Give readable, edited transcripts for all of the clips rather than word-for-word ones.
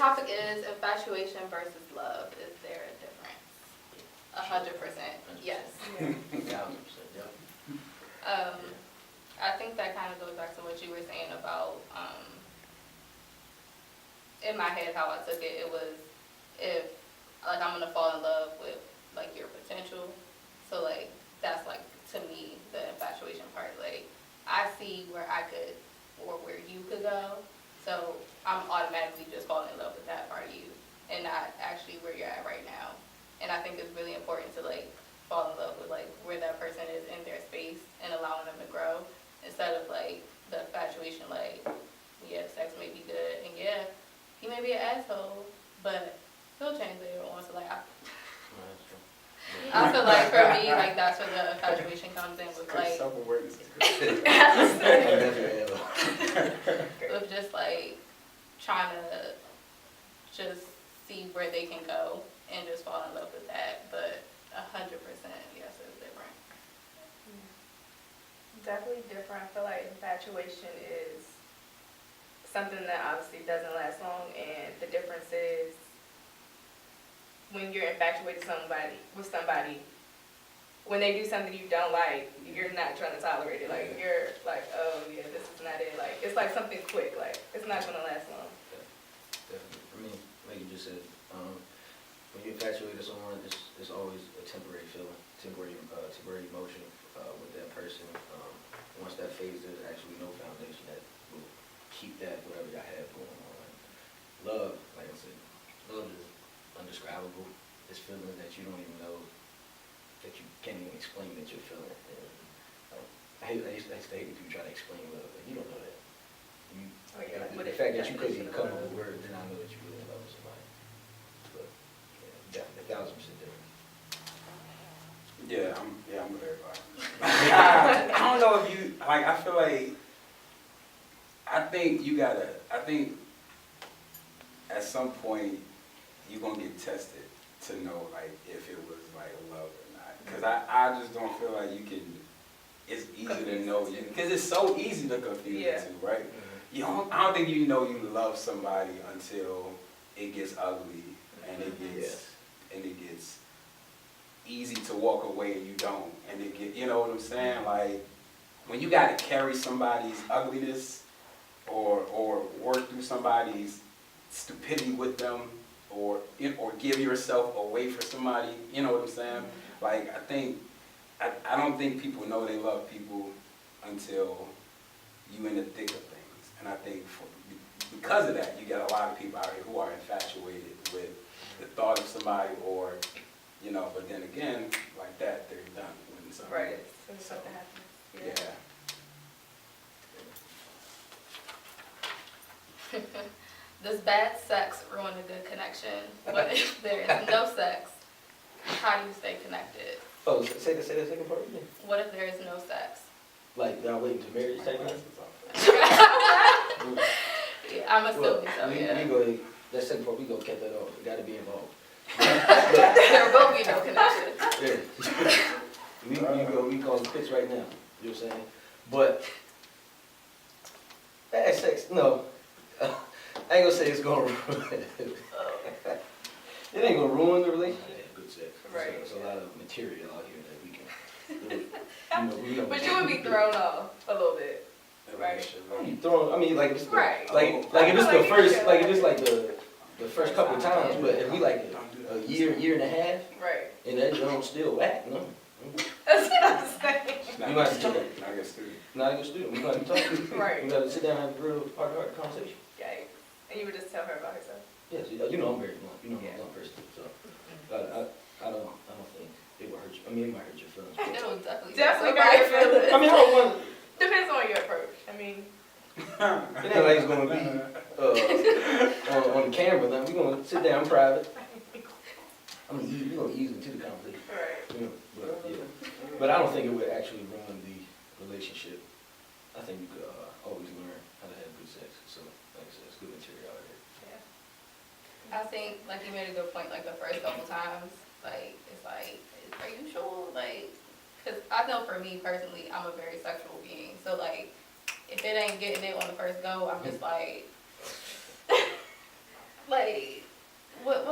topic is infatuation versus love. Is there a difference? 100%. Yes. Yeah. 1,000%. Yep. I think that kind of goes back to what you were saying about, in my head, how I took it. It was if, like, I'm gonna fall in love with like your potential. So like that's like to me the infatuation part. Like I see where I could or where you could go. So I'm automatically just falling in love with that part of you and not actually where you're at right now. And I think it's really important to like fall in love with like where that person is in their space and allowing them to grow instead of like the infatuation like, yeah, sex may be good and yeah, he may be an asshole, but he'll change later on. So like I feel like for me, like that's where the infatuation comes in with like Self-awareness is with just like trying to just see where they can go and just fall in love with that. But 100%, yes, it's different. Definitely different. I feel like infatuation is something that obviously doesn't last long, and the difference is when you're infatuated with somebody, when they do something you don't like, you're not trying to tolerate it. Like you're like, oh yeah, this is not it. Like it's like something quick. Like it's not gonna last long. Definitely. For me, like you just said, when you're infatuated with someone, it's always a temporary feeling, temporary emotion with that person. Once that fades, there's actually no foundation that will keep that whatever y'all have going on. Love, like I said, love is undescribable. It's feelings that you don't even know, that you can't even explain that you're feeling. And, I used to hate when people try to explain love. Like, you don't know that. The fact that you couldn't even come up with words, then I know that you really love somebody. But yeah, definitely 1,000% different. Yeah, I'm with everybody. I don't know if you like. I feel like I think at some point you're gonna get tested to know like if it was like love or not. Because I just don't feel like you can. It's easy to know you because it's so easy to confuse the two, right? Mm-hmm. I don't think you know you love somebody until it gets ugly and it gets easy to walk away and you don't, and it get, you know what I'm saying? Like when you got to carry somebody's ugliness or work through somebody's stupidity with them or give yourself away for somebody, you know what I'm saying? Mm-hmm. Like I don't think people know they love people until you in the thick of things, and I think because of that you get a lot of people out here who are infatuated with the thought of somebody or you know, but then again, like that, they're done when something. Right. When something happens. Yeah. Does bad sex ruin a good connection? What if there is no sex? How do you stay connected? Oh, say the second part again. What if there is no sex? Like y'all waiting to marriage type of Yeah, I'm assuming so. We go. That second part we gonna cut that off. We got to be involved. There will be no connection. Yeah. We call the pitch right now. You know what I'm saying? But bad sex, no. I ain't gonna say it's gonna ruin it. It ain't gonna ruin the relationship. Good sex. Right. There's a lot of material out here that we can. But you would be thrown off a little bit, right? You thrown. I mean, like if it's right. like if it's the first, like if it's like the first couple of times, but if we like a year and a half, right, and that don't still whack, no. That's what I'm saying. You might have to Not a good student. Not a good student. We gotta talk to you. Right. We gotta sit down and have a real heart-to-heart conversation. Yeah. And you would just tell her about herself. Yes, you know I'm very blunt. You know I'm a blunt person, so I don't think it will hurt you. I mean, it might hurt your feelings. It will definitely hurt your feelings. I mean, I don't want. Depends on your approach. I mean, it ain't like it's gonna be on camera. Then we gonna sit down private. I mean, we're gonna ease into the conversation. right. You know, but I don't think it would actually ruin the relationship. I think you could always learn how to have good sex. So, like I said, it's good material out here. Yeah. I think, like you made a good point, like the first couple times, like, it's like, are you sure? Like, because I know for me personally, I'm a very sexual being. So, like, if it ain't getting it on the first go, I'm just like, like, what's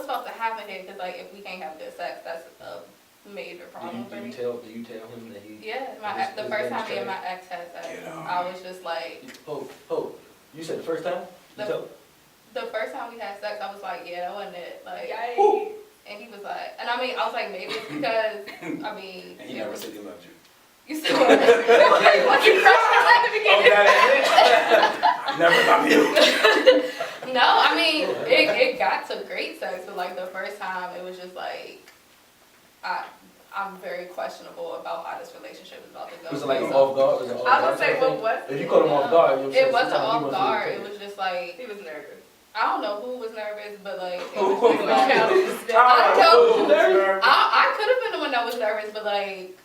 supposed to happen here? Because, like, if we can't have good sex, that's a major problem for me. Do you tell him that he? Yeah, the his first game is time me and trash? my ex had sex, Get on. I was just like, You said the first time? You The- told? the first time we had sex, I was like, yeah, that wasn't it. Like, Yikes. and he was like, and I mean, I was like, maybe it's because, I mean, And he never said he loved you. you still want it. Like, you crushed him at the Oh, beginning. that is it? I never loved you. No, I mean, it got to great sex, but like the first time, it was just like, I'm very questionable about how this relationship is about to go. Was it like an So- off guard? Was it an off I was guard gonna say, type what thing? was If you caught him off guard, you It wasn't off guard, it was just like, He was nervous. I don't know who was nervous, but like, it Who was just was like, nervous? I don't- Who was nervous? I could have been the one that was nervous, but like,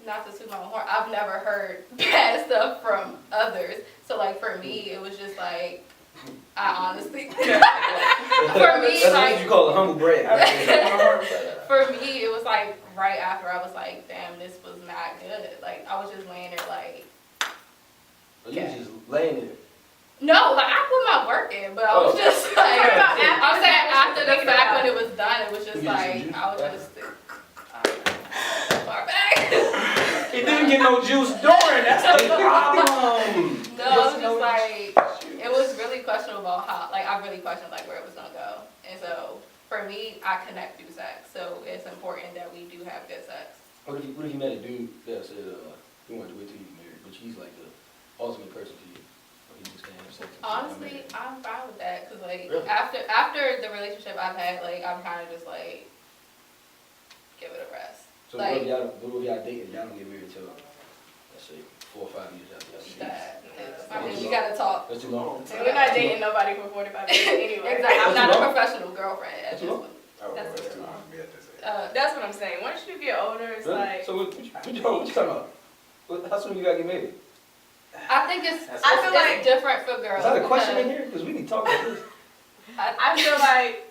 not to toot my own horn, I've never heard bad stuff from others. So like for me, it was just like, I honestly, for me, That's like, what you call a humble brag. for me, it was like right after I was like, damn, this was not good. Like I was just laying there like, You was just laying there. no, like I put my work in, but I was Oh. just like, What about after I'm saying that, after what the you thinking fact about? when it was done, it was just You get some like, juice? I was just, far back. He didn't get no juice during. That's the problem. No, it was just like, it was really questionable about how, like, I really questioned, like, where it was gonna go. And so, for me, I connect through sex, so it's important that we do have good sex. What if you met a dude that said he wanted to wait till you get married, but he's like the ultimate person to you? Or he just can't have sex until you're Honestly, married? I'm fine with that, cause like, Really? after the relationship I've had, like, I'm kinda just like, give it a rest. So like- what if y'all dating, y'all don't get married till, let's say, 4 or 5 years after y'all see? That, I mean, we gotta talk. That's too long. And we're not dating nobody for 45 minutes anyway. Exactly, I'm That's not too a long. professional girlfriend at That's this too long. point. Oh, That's that's too too long. long for me at this age. That's what I'm saying. Once you get older, it's Really? like, So what you talking about? How soon you gotta get married? I think it's, That's- I feel it's like- different for girls. Is that a question because in here? Because we need to talk about this. I feel like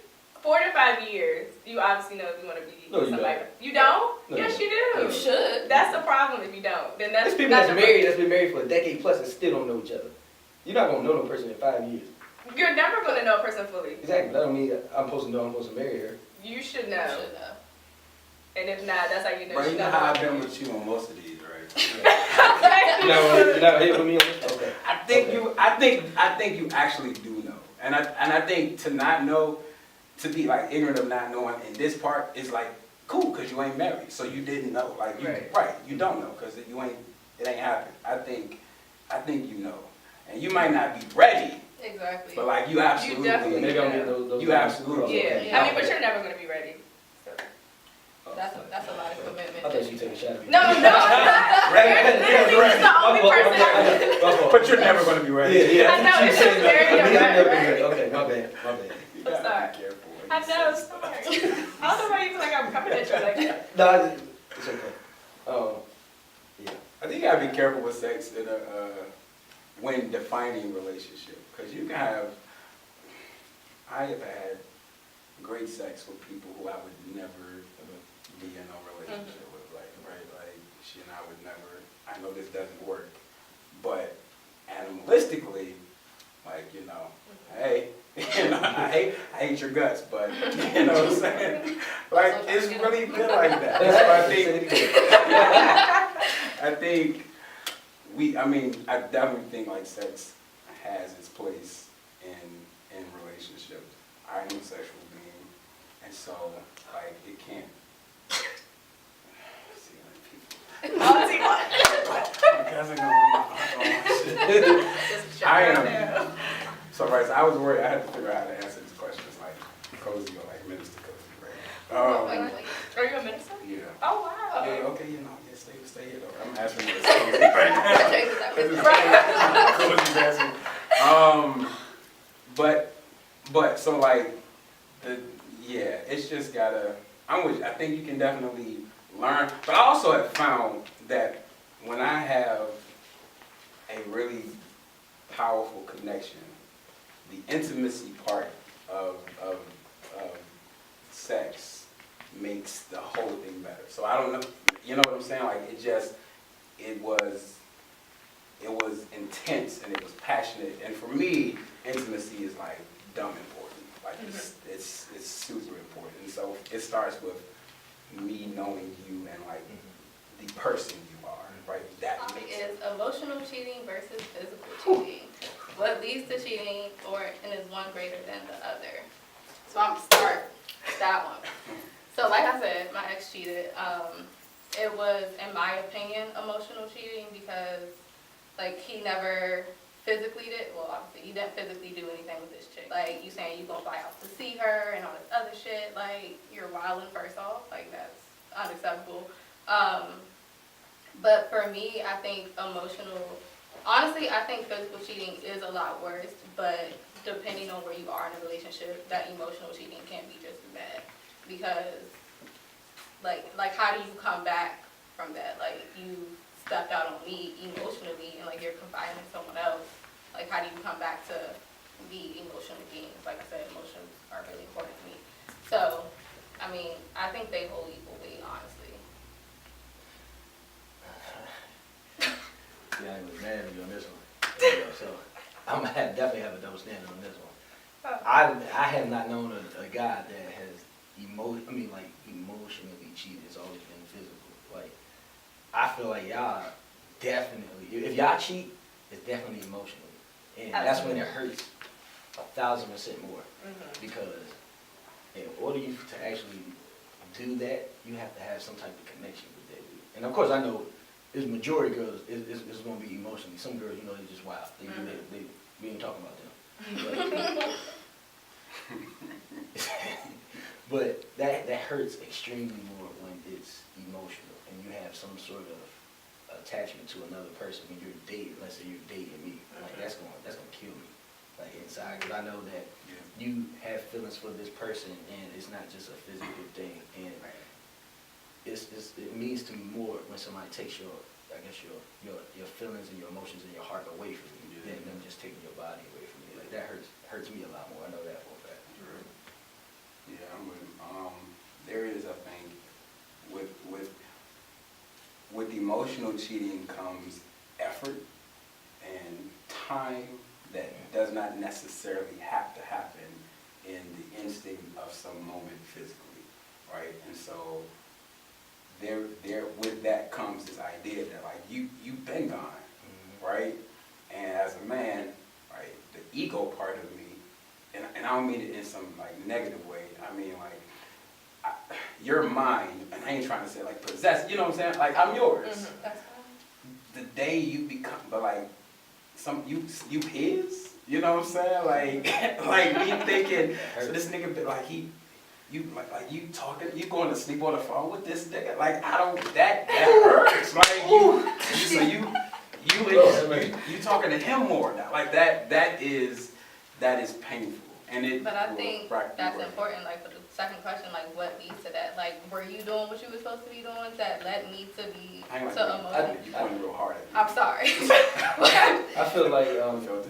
4 to 5 years, you obviously know if you want to be No, you somebody. don't. You don't? No, Yes, you you do. You should. That's the problem if you don't. Then that's There's people not that's the- married, that's been married for a decade plus and still don't know each other. You're not gonna know no person in 5 years. You're never going to know a person fully. Exactly. That don't mean I'm supposed to know I'm supposed to marry her. You should You know. should know. And if not, that's how you know Bro, you you know how I've been with you on most of these, right? You're not here with me on this? Okay. I think you actually do know. And I think to not know, to be like ignorant of not knowing in this part is like cool because you ain't married. So you didn't know. Like you Right. you don't know because it ain't happened. I think you know. And you might not be ready, Exactly. but like you absolutely definitely Maybe I'm getting those. you absolutely Yeah. Yeah. I mean, but you're never going to be ready. So. That's a lot of commitment. I thought you take a shot at me. No, I'm not. You're literally just the only person that But you're never going to be ready. I know, it's just very direct, right? Okay, my bad. You gotta sorry. be careful what you I know, say. sorry. I don't know why you feel like I'm coming at you like that. No, it's okay. Yeah. I think you gotta be careful with sex in when defining relationship, because you can have. I have had great sex with people who I would never be in a relationship with, like she and I would never. I know this doesn't work, but animalistically, hey, I hate your guts, but you know what I'm saying? Like it's really been like that. That's why I think I definitely think like sex has its place in relationships. I'm a sexual being, and so like it can't. See, like people. Oh, see what? I am. So right, so I was worried. I had to figure out how to answer these questions like Cosey or like Minister Cosey, right? Wait. Are you a minister? Yeah. Oh, wow. Yeah, okay, stay here though. I'm asking this right now. Changes that This is business. Cozy's asking. But so like it's just gotta. I think you can definitely learn. But I also have found that when I have a really powerful connection, the intimacy part of sex makes the whole thing better. So I don't know, you know what I'm saying? Like it was intense and it was passionate. And for me, intimacy is like dumb important. Like it's super important. And so it starts with me knowing you and like the person you are, right? That makes Is emotional cheating versus physical cheating. What leads to cheating, and is one greater than the other? So I'm start that one. So like I said, my ex cheated. It was, in my opinion, emotional cheating because like he never physically did, well obviously he didn't physically do anything with this chick. Like you saying you gonna fly out to see her and all this other shit, like you're wilding first off, like that's unacceptable. But for me, I think honestly I think physical cheating is a lot worse, but depending on where you are in a relationship, that emotional cheating can be just as bad. Because like how do you come back from that? Like you stepped out on me emotionally and like you're confiding in someone else. Like how do you come back to be emotional beings? Like I said, emotions are really important to me. So, I mean, I think they hold equal weight, honestly. Yeah, I was mad at you on this one. Yeah, so I'm gonna definitely have a double standard on this one. I have not known a guy that has emotionally cheated. It's always been physical. Like I feel like y'all definitely, if y'all cheat, it's definitely emotionally, and that's when it hurts 1,000% more. Because in order you to actually do that, you have to have some type of connection with that dude. And of course, I know it's majority girls is going to be emotionally. Some girls, you know, they're just wild. We ain't talking about them. But that hurts extremely more when it's emotional and you have some sort of attachment to another person when you're dating. Let's say you're dating me, like that's gonna kill me, like inside, because I know that you have feelings for this person and it's not just a physical thing. And it means to me more when somebody takes your feelings and your emotions and your heart away from you than them just taking your body away from you. Like that hurts me a lot more. I know that for a fact. Yeah, I'm with him. There is, I think, with emotional cheating comes effort and time that does not necessarily have to happen in the instant of some moment physically, right? And so there with that comes this idea that like you've been gone, right? And as a man, right, the ego part of me, and I don't mean it in some like negative way. I mean like you're mine, and I ain't trying to say like possess. You know what I'm saying? Like I'm yours. That's fine. The day you become, but like you his. You know what I'm saying? Like me thinking. So this nigga be like you talking, you going to sleep on the phone with this nigga? Like I don't. That hurts. Like you talking to him more now. Like that is painful. But I think that's important, like for the second question, like what leads to that? Like were you doing what you were supposed to be doing that led me to be emotional? You pointed real hard at me. I'm sorry. I feel like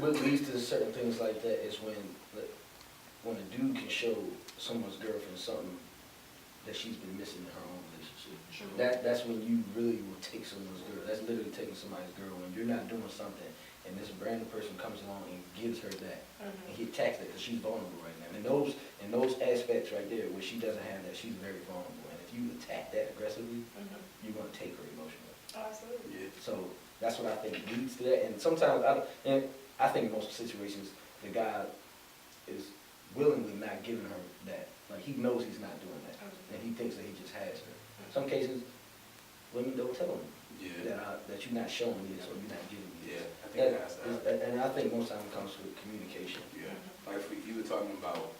what leads to certain things like that is when a dude can show someone's girlfriend something that she's been missing in her own relationship. That's when you really will take someone's girl. That's literally taking somebody's girl when you're not doing something and this random person comes along and gives her that. And he attacks that because she's vulnerable right now. And in those aspects right there where she doesn't have that, she's very vulnerable. And if you attack that aggressively, you're going to take her emotionally. Oh, absolutely. Yeah. So that's what I think leads to that. And sometimes I think in most situations the guy is willingly not giving her that. Like he knows he's not doing that, and he thinks that he just has her. In some cases, women don't tell him that you're not showing me this or you're not giving me this. I think that's that. And I think most times it comes with communication. Yeah. Like you were talking about,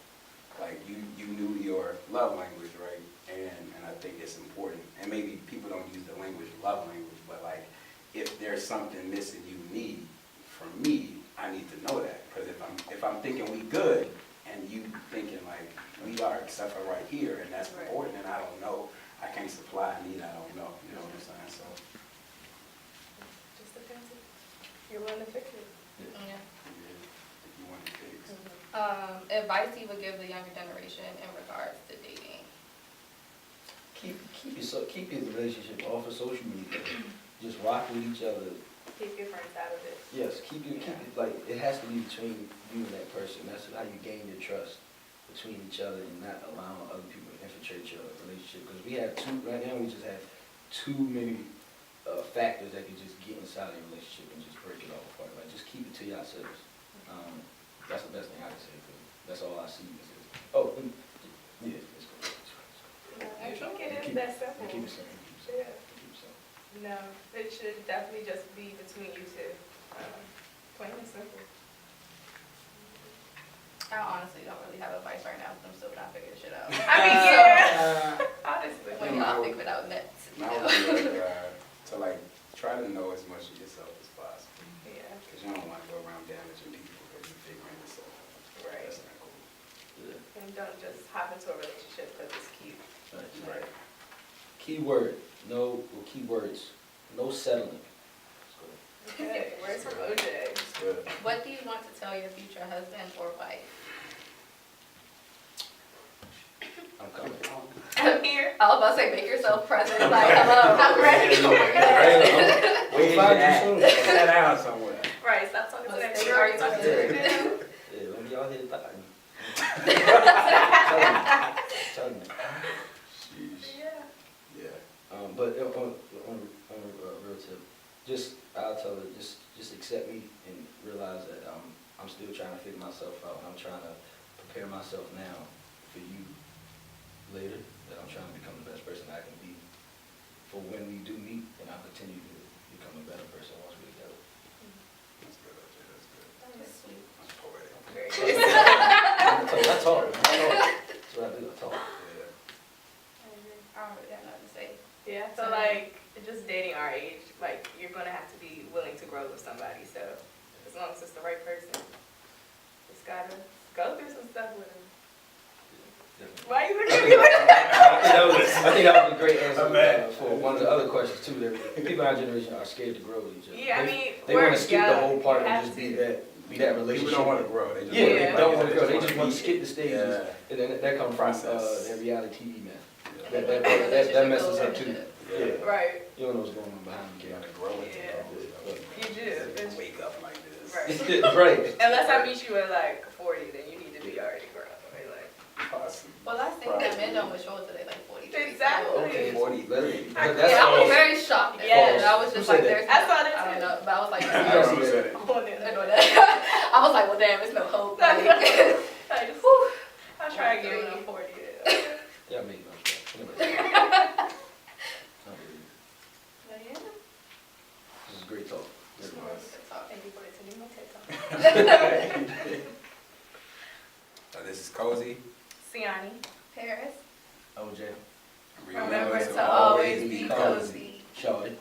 like you knew your love language, right? And I think it's important. And maybe people don't use the language love language, but like if there's something missing you need from me, I need to know that. Because if I'm thinking we good and you thinking like we are except for right here and that's important and I don't know, I can't supply a need I don't know. You know what I'm saying? So Just depends if you're willing to fix it. Yeah. if you want to fix. Advice you would give the younger generation in regards to dating? Keep your relationship off of social media. Just rock with each other Keep your friends out of it. Yes, keep it, like, it has to be between you and that person. That's how you gain your trust between each other and not allowing other people to infiltrate your relationship. Because we have right now we just have too many factors that can just get inside of your relationship and just break it all apart. Like, just keep it to yourselves. That's the best thing I can say, because that's all I see. Yeah, it's good. I think it is that simple. Keep it simple. Yeah. Keep it simple. No, it should definitely just be between you two. Plain and simple. I honestly don't really have advice right now, because I'm still trying to figure this shit out. I mean, yeah. Honestly. When y'all think it out next. I would like, to like try to know as much of yourself as possible. Yeah. Because you don't want to go around damaging people because you're figuring yourself out. Right. That's not cool. Yeah. And don't just hop into a relationship because it's cute. Right. Keyword, keywords, no settling. Let's go. Okay, where's from OJ? It's good. What do you want to tell your future husband or wife? I'm coming. I'm here. I was about to say, make yourself present. Like, hello, I'm ready. Where's you at? Sit down somewhere. Right, stop talking to that Let's nigga. start Are you talking to talking. him? Yeah, when y'all hit the Tell me. Sheesh. Yeah. Yeah. But on a real tip, I'll tell her, just accept me and realize that I'm still trying to figure myself out. I'm trying to prepare myself now for you later, that I'm trying to become the best person I can be for when we do meet, and I'll continue to become a better person once we're together. That's good, OJ. That's good. That's sweet. That's poetic. Very good. I talk. That's what I do, I talk. Yeah. I don't really have nothing to say. Yeah, so like, just dating our age, like, you're gonna have to be willing to grow with somebody, so as long as it's the right person, just gotta go through some stuff with them. Definitely. Why are you looking at me like I think that was a great answer Okay. for one of the other questions too. That people in our generation are scared to grow with each other. Yeah, I mean, they we're want to skip the young, whole part you and have just to. be that relationship. People don't want to grow. They just Yeah, they like, don't want to grow. They just want to be- skip the stages, Yeah. and then that comes from Process. that reality TV man. Yeah. That messes up too. Yeah. Right, You don't know what's going on behind the You gotta camera. grow into Yeah. all this you do. stuff. Wake up like this. Right. Right. Unless I meet you at like 40, then you need to be already grown, right? Like, Possibly. Well, I think that men don't mature until they like 43. Exactly. Okay. 40, literally. Yeah, I was very shocked. Yes. I was Who just said like, that? there's. I saw that I don't too. know, but I was like, I don't know who there's. said it. on it. I was like, well, damn, it's no hope. Like, Like, whew, I'll try Right, again when so- I'm 40. Yeah, maybe. Anyway. But yeah. This is great talk. Just Very wanted nice. to talk. Thank you for attending my TED Talk. This is Cosey. Siani. Paris. OJ. Remember to always be cozy. Shawty.